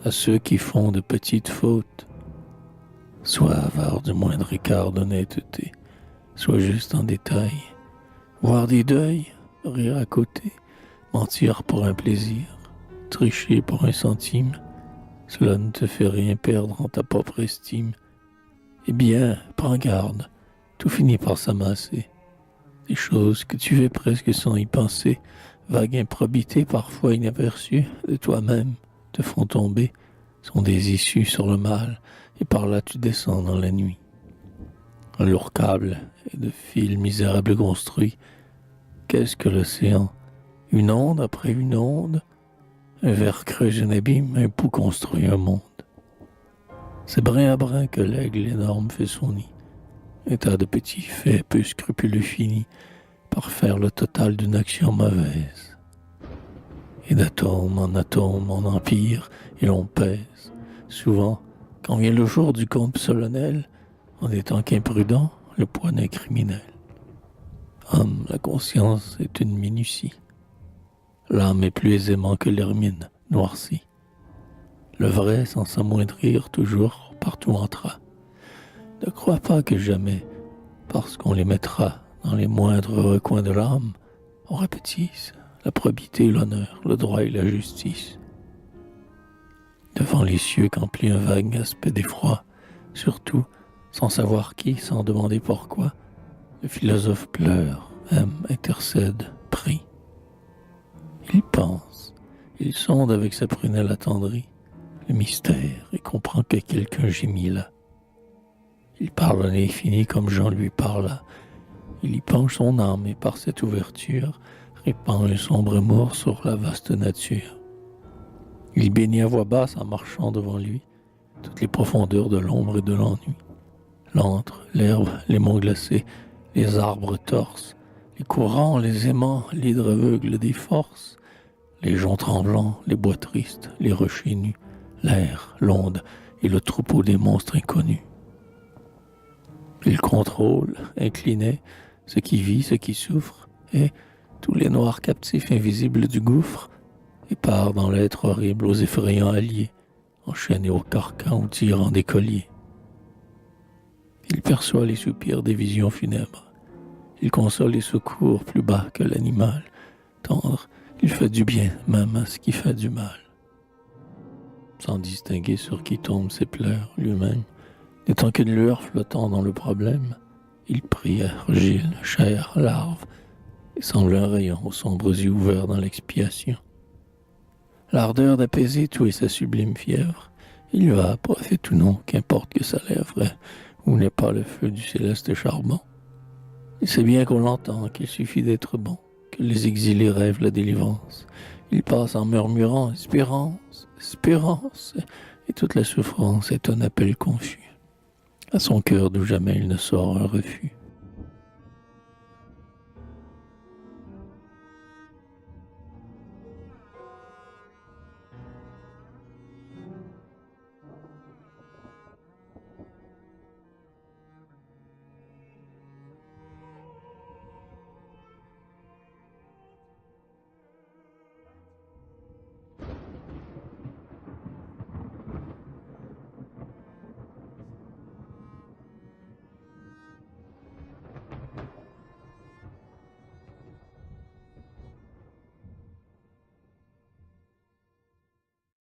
à ceux qui font de petites fautes. Soit avare du moindre écart d'honnêteté, soit juste en détail. Voir des deuils, rire à côté, mentir pour un plaisir, tricher pour un centime, cela ne te fait rien perdre en ta propre estime. Eh bien, prends garde, tout finit par s'amasser. Des choses que tu fais presque sans y penser, vague improbité parfois inaperçue de toi-même, te font tomber, sont des issues sur le mal, et par là tu descends dans la nuit. Un lourd câble et de fils misérables construits. Qu'est-ce que l'océan? Une onde après une onde, un verre creuse un abîme, un pouls construit un monde. C'est brin à brin que l'aigle énorme fait son nid. Un tas de petits faits peu scrupuleux finit par faire le total d'une action mauvaise. Et d'atome en atome, on empire et l'on pèse. Souvent, quand vient le jour du compte solennel, en étant qu'imprudent, le poids d'un criminel. Homme, la conscience est une minutie. L'âme est plus aisément que l'hermine, noircie. Le vrai, sans s'amoindrir, toujours partout entra. Ne crois pas que jamais, parce qu'on les mettra dans les moindres recoins de l'âme, on répétisse la probité, l'honneur, le droit et la justice. Devant les cieux qu'emplit un vague aspect d'effroi, surtout, sans savoir qui, sans demander pourquoi, le philosophe pleure, aime, intercède, prie. Il pense, il sonde avec sa prunelle attendrie le mystère et comprend que quelqu'un gémit là. Il parle à l'infini comme Jean lui parla. Il y penche son âme et par cette ouverture répand un sombre amour sur la vaste nature. Il bénit à voix basse en marchant devant lui toutes les profondeurs de l'ombre et de l'ennui. L'antre, l'herbe, les monts glacés, les arbres torses, les courants, les aimants, l'hydre aveugle des forces, les joncs tremblants, les bois tristes, les rochers nus, l'air, l'onde et le troupeau des monstres inconnus. Il contrôle, incliné, ce qui vit, ce qui souffre, et tous les noirs captifs invisibles du gouffre, et part dans l'être horrible aux effrayants alliés, enchaînés au carcan ou tirant des colliers. Il perçoit les soupirs des visions funèbres. Il console les secours plus bas que l'animal. Tendre, il fait du bien, même à ce qui fait du mal. Sans distinguer sur qui tombent ses pleurs lui-même, n'étant qu'une lueur flottant dans le problème, il prie argile, chair, larve, et semble un rayon aux sombres yeux ouverts dans l'expiation. L'ardeur d'apaiser tout et sa sublime fièvre, il va, prophète ou non, qu'importe que ça lèvre, où n'est pas le feu du céleste charbon. Il sait bien qu'on l'entend, qu'il suffit d'être bon, que les exilés rêvent la délivrance. Il passe en murmurant « Espérance, espérance !» et toute la souffrance est un appel confus. À son cœur d'où jamais il ne sort un refus.